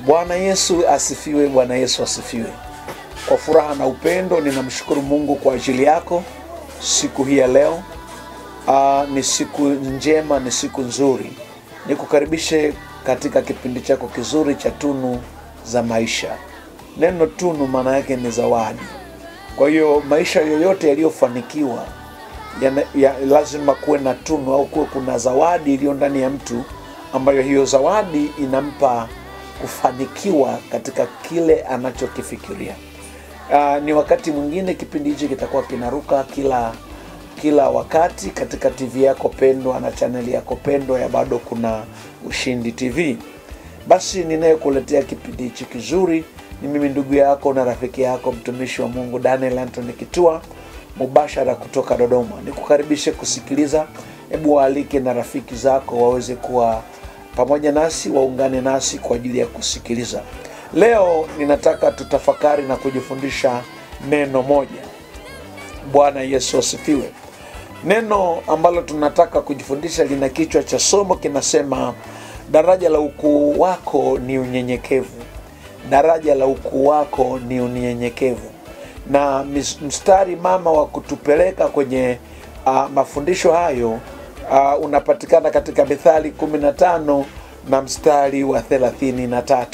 Bwana Yesu asifiwe, Bwana Yesu asifiwe. Kwa furaha na upendo ninamshukuru Mungu kwa ajili yako siku hii ya leo. Ni siku njema, ni siku nzuri. Nikukaribishe katika kipindi chako kizuri cha Tunu za Maisha. Neno tunu maana yake ni zawadi. Kwa hiyo maisha yoyote yaliyofanikiwa lazima kuwe na tunu au kuwe kuna zawadi iliyo ndani ya mtu, ambayo hiyo zawadi inampa kufanikiwa katika kile anachokifikiria. Ni wakati mwingine kipindi hichi kitakuwa kinaruka kila wakati katika TV yako pendwa na channel yako pendwa ya Bado Kuna Ushindi TV. Basi ninayekuletea kipindi hichi kizuri ni mimi ndugu yako na rafiki yako mtumishi wa Mungu Daniel Anthony Kitua, mubashara kutoka Dodoma. Nikukaribishe kusikiliza. Hebu waalike na rafiki zako waweze kuwa pamoja nasi, waungane nasi kwa ajili ya kusikiliza. Leo ninataka tutafakari na kujifundisha neno moja. Bwana Yesu asifiwe. Neno ambalo tunataka kujifundisha lina kichwa cha somo kinasema, daraja la ukuu wako ni unyenyekevu. Daraja la ukuu wako ni unyenyekevu. Na mstari mama wa kutupeleka kwenye mafundisho hayo unapatikana katika Mithali 15 na mstari wa 33.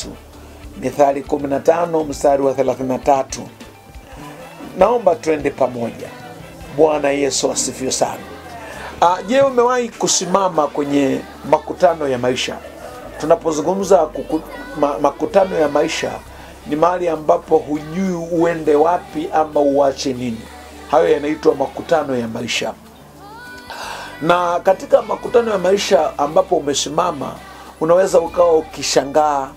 Mithali 15 mstari wa 33. Naomba tuende pamoja. Bwana Yesu asifiwe sana. Je, umewahi kusimama kwenye makutano ya maisha? Tunapozungumza makutano ya maisha, ni mahali ambapo hujui uende wapi ama uache nini. Hayo yanaitwa makutano ya maisha. Na katika makutano ya maisha ambapo umesimama, unaweza ukawa ukishangaa,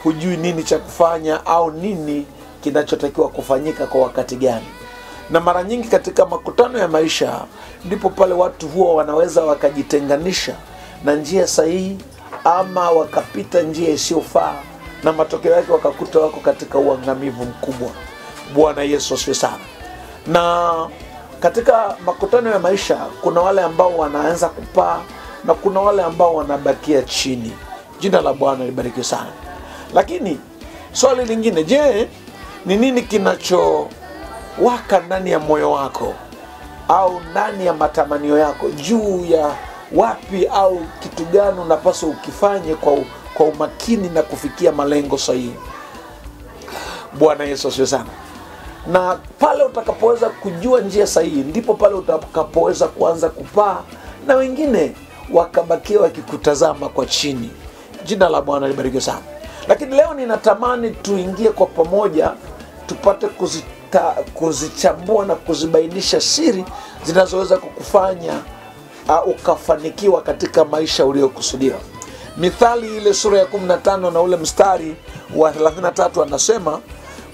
hujui nini cha kufanya au nini kinachotakiwa kufanyika kwa wakati gani. Na mara nyingi katika makutano ya maisha ndipo pale watu huwa wanaweza wakajitenganisha na njia sahihi ama wakapita njia isiyofaa, na matokeo yake wakakuta wako katika uangamivu mkubwa. Bwana Yesu asifiwe sana. Na katika makutano ya maisha kuna wale ambao wanaanza kupaa na kuna wale ambao wanabakia chini. Jina la Bwana libarikiwe sana. Lakini swali lingine, je, ni nini kinachowaka ndani ya moyo wako au ndani ya matamanio yako juu ya wapi au kitu gani unapaswa ukifanye kwa umakini na kufikia malengo sahihi? Bwana Yesu asifiwe sana. Na pale utakapoweza kujua njia sahihi, ndipo pale utakapoweza kuanza kupaa na wengine wakabakia wakikutazama kwa chini. Jina la Bwana libarikiwe sana. Lakini leo ninatamani tuingie kwa pamoja, tupate kuzichambua na kuzibainisha siri zinazoweza kukufanya ukafanikiwa katika maisha uliokusudiwa. Mithali ile sura ya 15 na ule mstari wa 33 anasema,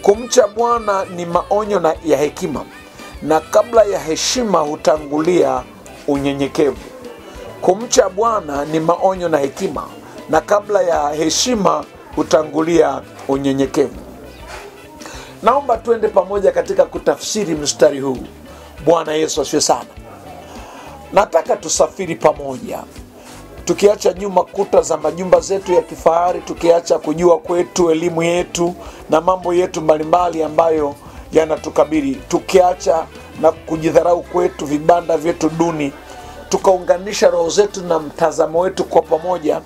kumcha Bwana ni maonyo na ya hekima, na kabla ya heshima hutangulia unyenyekevu. Kumcha Bwana ni maonyo na hekima, na kabla ya heshima hutangulia unyenyekevu. Naomba tuende pamoja katika kutafsiri mstari huu. Bwana Yesu asifiwe sana. Nataka tusafiri pamoja, tukiacha nyuma kuta za majumba zetu ya kifahari, tukiacha kujua kwetu, elimu yetu na mambo yetu mbalimbali ambayo yanatukabili, tukiacha na kujidharau kwetu, vibanda vyetu duni, tukaunganisha roho zetu na mtazamo wetu kwa pamoja,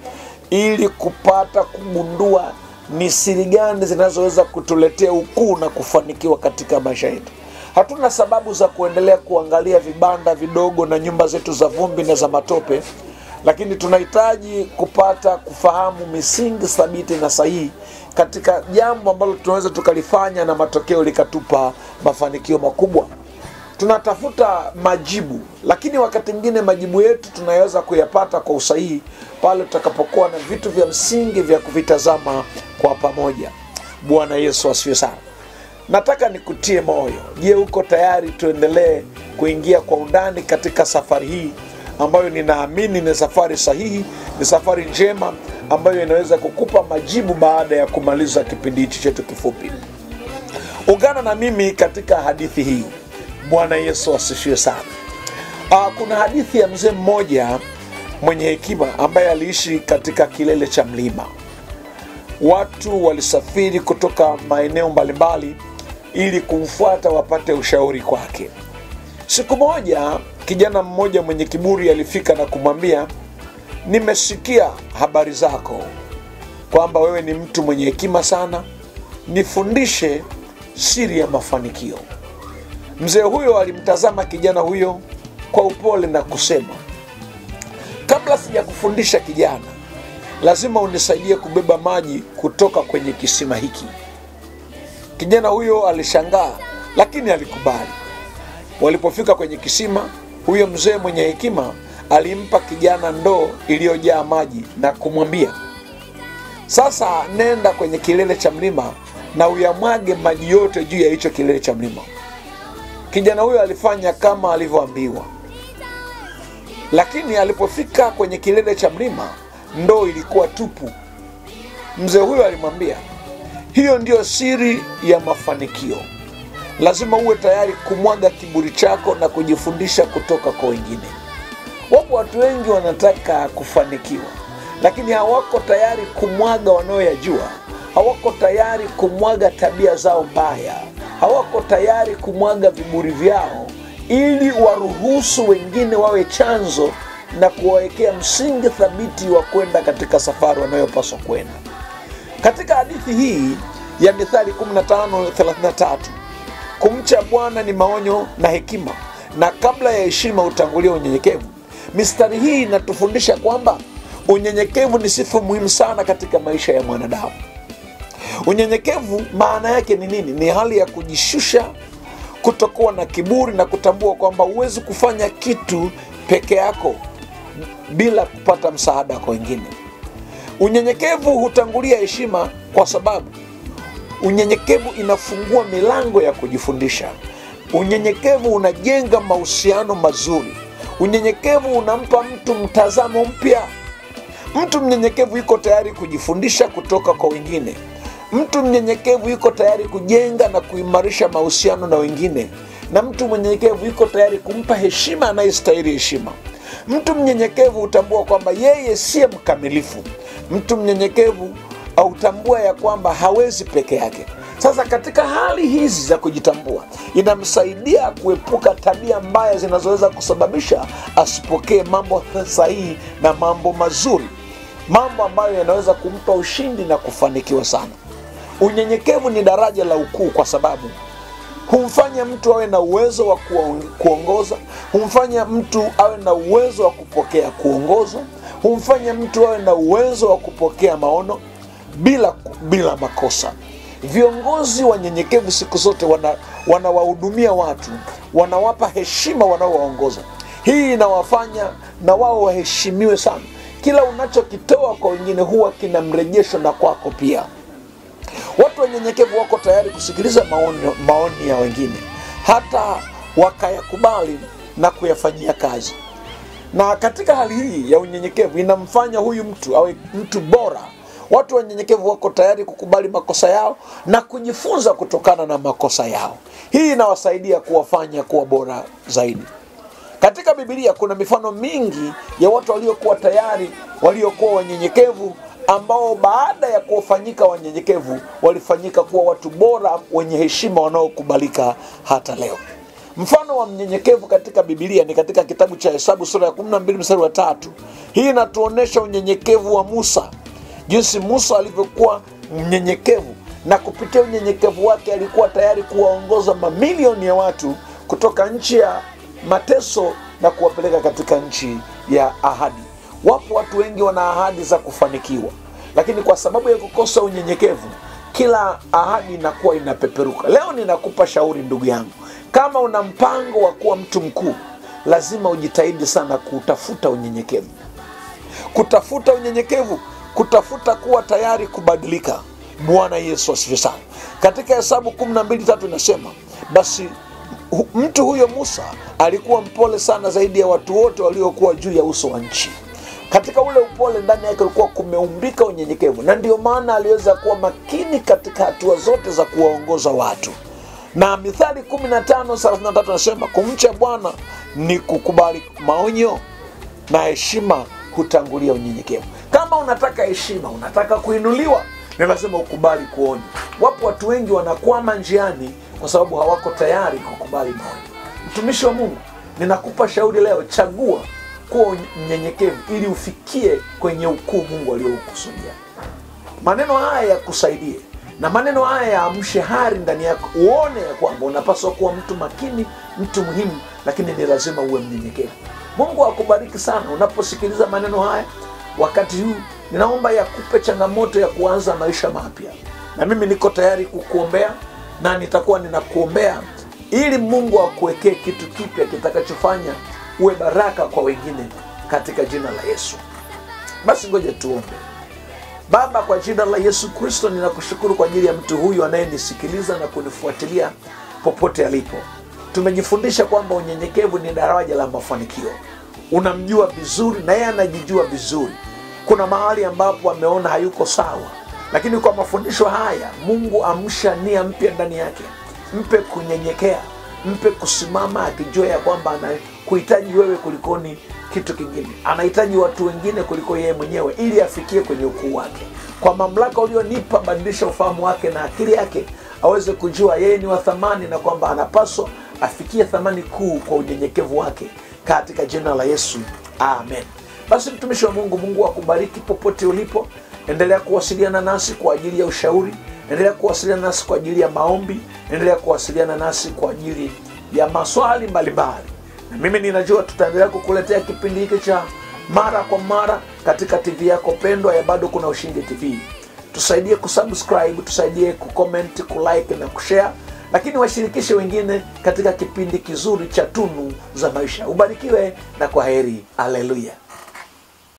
ili kupata kugundua ni siri gani zinazoweza kutuletea ukuu na kufanikiwa katika maisha yetu. Hatuna sababu za kuendelea kuangalia vibanda vidogo na nyumba zetu za vumbi na za matope, lakini tunahitaji kupata kufahamu misingi thabiti na sahihi katika jambo ambalo tunaweza tukalifanya na matokeo likatupa mafanikio makubwa. Tunatafuta majibu, lakini wakati mwingine majibu yetu tunaweza kuyapata kwa usahihi pale tutakapokuwa na vitu vya msingi vya kuvitazama kwa pamoja. Bwana Yesu asifiwe sana. Nataka nikutie moyo. Je, uko tayari tuendelee kuingia kwa undani katika safari hii ambayo ninaamini ni safari sahihi, ni safari njema ambayo inaweza kukupa majibu baada ya kumaliza kipindi hichi chetu kifupi. Ungana na mimi katika hadithi hii. Bwana Yesu asifiwe sana. Kuna hadithi ya mzee mmoja mwenye hekima ambaye aliishi katika kilele cha mlima. watu walisafiri kutoka maeneo mbalimbali ili kumfuata wapate ushauri kwake. Siku moja kijana mmoja mwenye kiburi alifika na kumwambia, nimesikia habari zako kwamba wewe ni mtu mwenye hekima sana, nifundishe siri ya mafanikio. Mzee huyo alimtazama kijana huyo kwa upole na kusema, kabla sijakufundisha kijana, lazima unisaidie kubeba maji kutoka kwenye kisima hiki. Kijana huyo alishangaa, lakini alikubali. Walipofika kwenye kisima, huyo mzee mwenye hekima alimpa kijana ndoo iliyojaa maji na kumwambia, sasa nenda kwenye kilele cha mlima na uyamwage maji yote juu ya hicho kilele cha mlima. Kijana huyo alifanya kama alivyoambiwa. Lakini alipofika kwenye kilele cha mlima, ndoo ilikuwa tupu. Mzee huyo alimwambia, hiyo ndiyo siri ya mafanikio. Lazima uwe tayari kumwaga kiburi chako na kujifundisha kutoka kwa wengine. Wapo watu wengi wanataka kufanikiwa, lakini hawako tayari kumwaga wanaoyajua. Hawako tayari kumwaga tabia zao mbaya. Hawako tayari kumwaga viburi vyao ili waruhusu wengine wawe chanzo na kuwawekea msingi thabiti wa kwenda katika safari wanayopaswa kwenda. Katika hadithi hii ya Mithali 15:33, kumcha Bwana ni maonyo na hekima, na kabla ya heshima utangulia unyenyekevu. Mistari hii inatufundisha kwamba unyenyekevu ni sifa muhimu sana katika maisha ya mwanadamu. Unyenyekevu maana yake ni nini? Ni hali ya kujishusha, kutokuwa na kiburi na kutambua kwamba huwezi kufanya kitu peke yako bila kupata msaada kwa wengine. Unyenyekevu hutangulia heshima kwa sababu unyenyekevu inafungua milango ya kujifundisha. Unyenyekevu unajenga mahusiano mazuri. Unyenyekevu unampa mtu mtazamo mpya. Mtu mnyenyekevu yuko tayari kujifundisha kutoka kwa wengine. Mtu mnyenyekevu yuko tayari kujenga na kuimarisha mahusiano na wengine. Na mtu mnyenyekevu yuko tayari kumpa heshima anayestahili heshima. Mtu mnyenyekevu hutambua kwamba yeye siye mkamilifu. Mtu mnyenyekevu hutambua ya kwamba hawezi peke yake. Sasa katika hali hizi za kujitambua, inamsaidia kuepuka tabia mbaya zinazoweza kusababisha asipokee mambo sahihi na mambo mazuri, mambo ambayo yanaweza kumpa ushindi na kufanikiwa sana. Unyenyekevu ni daraja la ukuu kwa sababu humfanya mtu awe na uwezo wa kuongoza, humfanya mtu awe na uwezo wa kupokea kuongozwa, humfanya mtu awe na uwezo wa kupokea maono bila makosa. Viongozi wanyenyekevu siku zote wanawahudumia watu, wanawapa heshima wanaowaongoza. Hii inawafanya na wao waheshimiwe sana. Kila unachokitoa kwa wengine huwa kina mrejesho na kwako pia. Watu wanyenyekevu wako tayari kusikiliza maoni ya wengine, hata wakayakubali na kuyafanyia kazi. Na katika hali hii ya unyenyekevu inamfanya huyu mtu awe mtu bora. Watu wanyenyekevu wako tayari kukubali makosa yao na kujifunza kutokana na makosa yao. Hii inawasaidia kuwafanya kuwa bora zaidi. Katika Biblia kuna mifano mingi ya watu waliokuwa tayari, waliokuwa wanyenyekevu, ambao baada ya kufanyika wanyenyekevu walifanyika kuwa watu bora wenye heshima wanaokubalika hata leo. Mfano wa mnyenyekevu katika Biblia ni katika kitabu cha Hesabu sura ya 12 mstari wa 3. Hii inatuonesha unyenyekevu wa Musa. Jinsi Musa alivyokuwa mnyenyekevu, na kupitia unyenyekevu wake alikuwa tayari kuwaongoza mamilioni ya watu kutoka nchi ya mateso na kuwapeleka katika nchi ya ahadi. Wapo watu wengi wana ahadi za kufanikiwa, lakini kwa sababu ya kukosa unyenyekevu, kila ahadi inakuwa inapeperuka. Leo ninakupa shauri ndugu yangu, kama una mpango wa kuwa mtu mkuu, lazima ujitahidi sana kutafuta unyenyekevu. Kutafuta unyenyekevu, kutafuta kuwa tayari kubadilika. Bwana Yesu asifiwe sana. Katika Hesabu 12:3 inasema, basi mtu huyo Musa alikuwa mpole sana zaidi ya watu wote waliokuwa juu ya uso wa nchi. Katika ule upole ndani yake ulikuwa kumeumbika unyenyekevu, na ndio maana aliweza kuwa makini katika hatua zote za kuwaongoza watu. Na Mithali 15:33 nasema, kumcha Bwana ni kukubali maonyo na heshima hutangulia unyenyekevu. Kama unataka heshima, unataka kuinuliwa, ni lazima ukubali kuonywa. Wapo watu wengi wanakwama njiani kwa sababu hawako tayari kukubali maonyo. Mtumishi wa Mungu, ninakupa shauri leo, chagua kuwa mnyenyekevu ili ufikie kwenye ukuu Mungu aliokusudia. Maneno haya yakusaidie na maneno haya yaamshe hari ndani yako, uone ya kwamba unapaswa kuwa mtu makini, mtu muhimu, lakini ni lazima uwe mnyenyekevu. Mungu akubariki sana unaposikiliza maneno haya. Wakati huu ninaomba yakupe changamoto ya kuanza maisha mapya, na mimi niko tayari kukuombea na nitakuwa ninakuombea ili Mungu akuwekee kitu kipya kitakachofanya uwe baraka kwa wengine katika jina la Yesu. Basi ngoja tuombe. Baba, kwa jina la Yesu Kristo, ninakushukuru kwa ajili ya mtu huyu anayenisikiliza na kunifuatilia popote alipo. Tumejifundisha kwamba unyenyekevu ni daraja la mafanikio. Unamjua vizuri na yeye anajijua vizuri. Kuna mahali ambapo ameona hayuko sawa, lakini kwa mafundisho haya Mungu amsha nia mpya ndani yake. Mpe kunyenyekea, mpe kusimama akijua ya kwamba anakuhitaji wewe kulikoni kitu kingine. Anahitaji watu wengine kuliko yeye mwenyewe ili afikie kwenye ukuu wake. Kwa mamlaka ulionipa, badilisha ufahamu wake na akili yake aweze kujua yeye ni wa thamani na kwamba anapaswa afikie thamani kuu kwa unyenyekevu wake, katika jina la Yesu. Amen. Basi mtumishi wa Mungu, Mungu akubariki popote ulipo. Endelea kuwasiliana nasi kwa ajili ya ushauri, endelea kuwasiliana nasi kwa ajili ya maombi, endelea kuwasiliana nasi kwa ajili ya maswali mbalimbali. Na mimi ninajua tutaendelea kukuletea kipindi hiki cha mara kwa mara katika TV yako pendwa ya Bado Kuna Ushindi TV. Tusaidie kusubscribe, tusaidie kucomment, kulike na kushare, lakini washirikishe wengine katika kipindi kizuri cha Tunu za Maisha. Ubarikiwe na kwaheri. Haleluya.